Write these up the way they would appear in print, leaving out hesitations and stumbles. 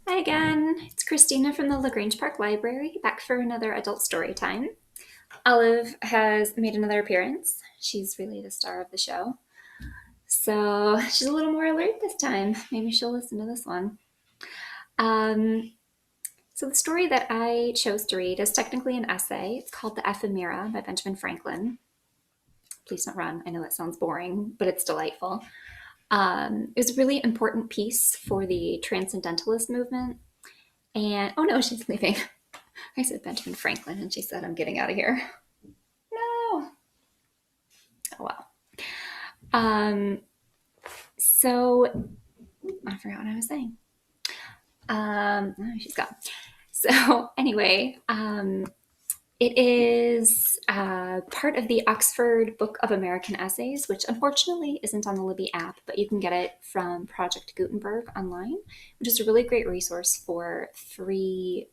Hi again, it's Christina from the LaGrange Park Library, back for another adult story time. Olive has made another appearance. She's really the star of the show. So she's a little more alert this time. Maybe she'll listen to this one. Um, so the story that I chose to read is technically an essay. It's called The Ephemera by Benjamin Franklin. Please don't run. I know that sounds boring, but it's delightful. It was a really important piece for the Transcendentalist movement. And oh no, she's leaving. I said Benjamin Franklin, and she said, I'm getting out of here. No. Oh, well. Um, so I forgot what I was saying. Oh, she's gone. So anyway, it is part of the Oxford Book of American Essays, which unfortunately isn't on the Libby app, but you can get it from Project Gutenberg online, which is a really great resource for free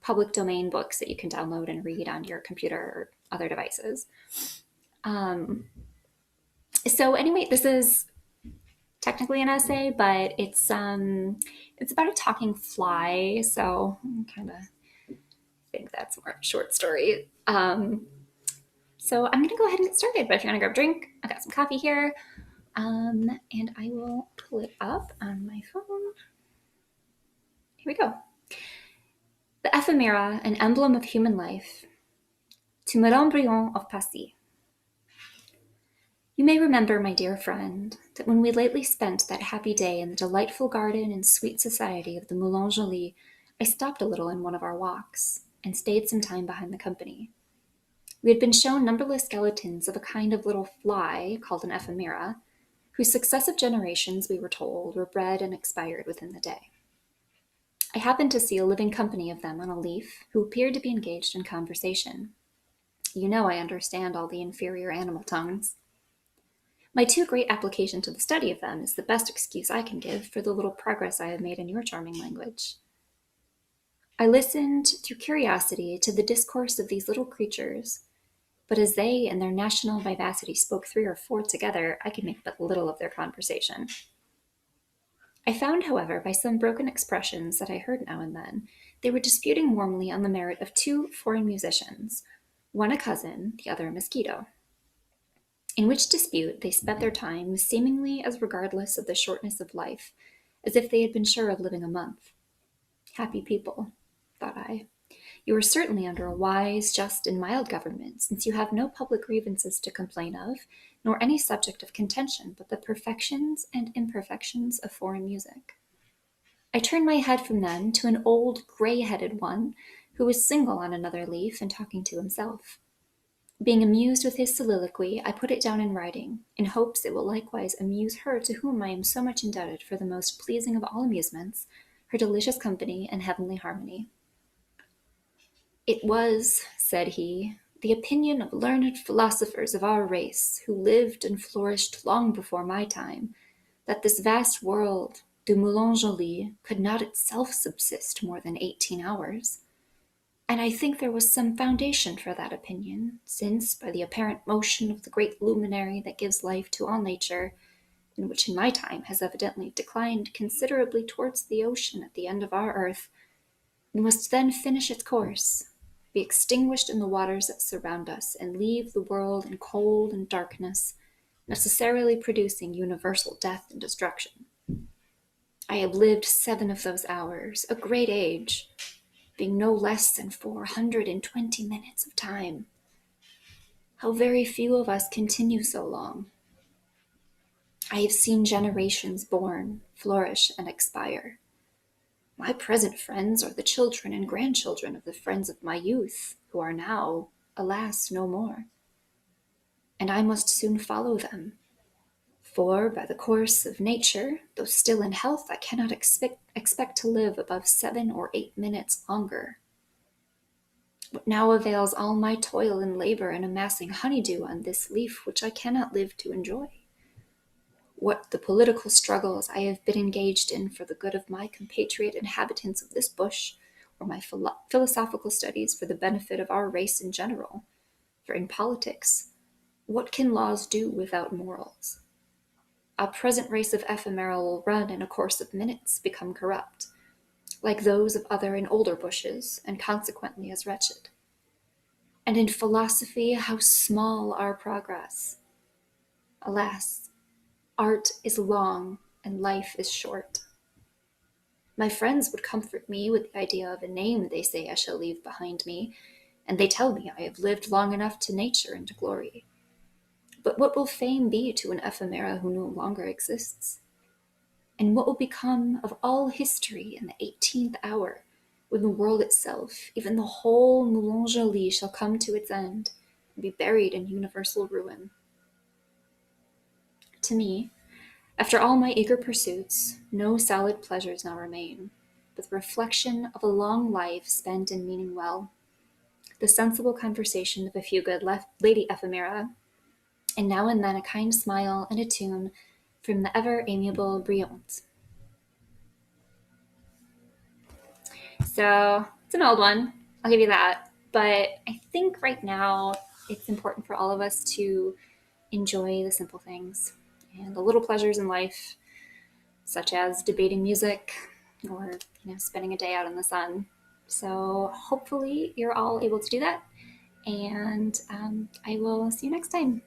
public domain books that you can download and read on your computer or other devices. Um, so anyway, this is technically an essay, but it's about a talking fly. So I kind of think that's more of a short story. So I'm gonna go ahead and get started. But if you want to grab a drink, I got some coffee here, and I will pull it up on my phone. Here we go. The ephemera, an emblem of human life, to Madame Briand of Passy. You may remember, my dear friend, that when we lately spent that happy day in the delightful garden and sweet society of the Moulin Joly, I stopped a little in one of our walks, and stayed some time behind the company. We had been shown numberless skeletons of a kind of little fly called an ephemera, whose successive generations, we were told, were bred and expired within the day. I happened to see a living company of them on a leaf, who appeared to be engaged in conversation. You know I understand all the inferior animal tongues. My too great application to the study of them is the best excuse I can give for the little progress I have made in your charming language. I listened through curiosity to the discourse of these little creatures, but as they and their national vivacity spoke three or four together, I could make but little of their conversation. I found, however, by some broken expressions that I heard now and then, they were disputing warmly on the merit of two foreign musicians, one a cousin, the other a mosquito. In which dispute they spent their time seemingly as regardless of the shortness of life as if they had been sure of living a month. Happy people, thought I. You are certainly under a wise, just, and mild government, since you have no public grievances to complain of, nor any subject of contention but the perfections and imperfections of foreign music. I turned my head from them to an old, gray-headed one, who was single on another leaf and talking to himself. Being amused with his soliloquy, I put it down in writing, in hopes it will likewise amuse her to whom I am so much indebted for the most pleasing of all amusements, her delicious company and heavenly harmony. It was, said he, the opinion of learned philosophers of our race, who lived and flourished long before my time, that this vast world, du Moulin Joly, could not itself subsist more than 18 hours. And I think there was some foundation for that opinion, since, by the apparent motion of the great luminary that gives life to all nature, and which in my time has evidently declined considerably towards the ocean at the end of our earth, we must then finish its course, be extinguished in the waters that surround us, and leave the world in cold and darkness, necessarily producing universal death and destruction. I have lived 7 of those hours, a great age, being no less than 420 minutes of time. How very few of us continue so long. I have seen generations born, flourish, and expire. My present friends are the children and grandchildren of the friends of my youth, who are now, alas, no more. And I must soon follow them, for by the course of nature, though still in health, I cannot expect to live above 7 or 8 minutes longer. What now avails all my toil and labor in amassing honeydew on this leaf which I cannot live to enjoy? What the political struggles I have been engaged in for the good of my compatriot inhabitants of this bush, or my philosophical studies for the benefit of our race in general? For in politics, what can laws do without morals? Our present race of ephemera will run in a course of minutes, become corrupt. like those of other and older bushes, and consequently as wretched. And in philosophy, how small our progress. Alas, art is long and life is short. My friends would comfort me with the idea of a name they say I shall leave behind me, and they tell me I have lived long enough to nature and to glory. But what will fame be to an ephemera who no longer exists? And what will become of all history in the 18th hour, when the world itself, even the whole Moulin shall come to its end and be buried in universal ruin? To me, after all my eager pursuits, no solid pleasures now remain, but the reflection of a long life spent in meaning well, the sensible conversation of a few good lady ephemera, and now and then a kind smile and a tune from the ever amiable Briont. So it's an old one, I'll give you that. But I think right now it's important for all of us to enjoy the simple things and the little pleasures in life, such as debating music or spending a day out in the sun. So hopefully you're all able to do that, and I will see you next time.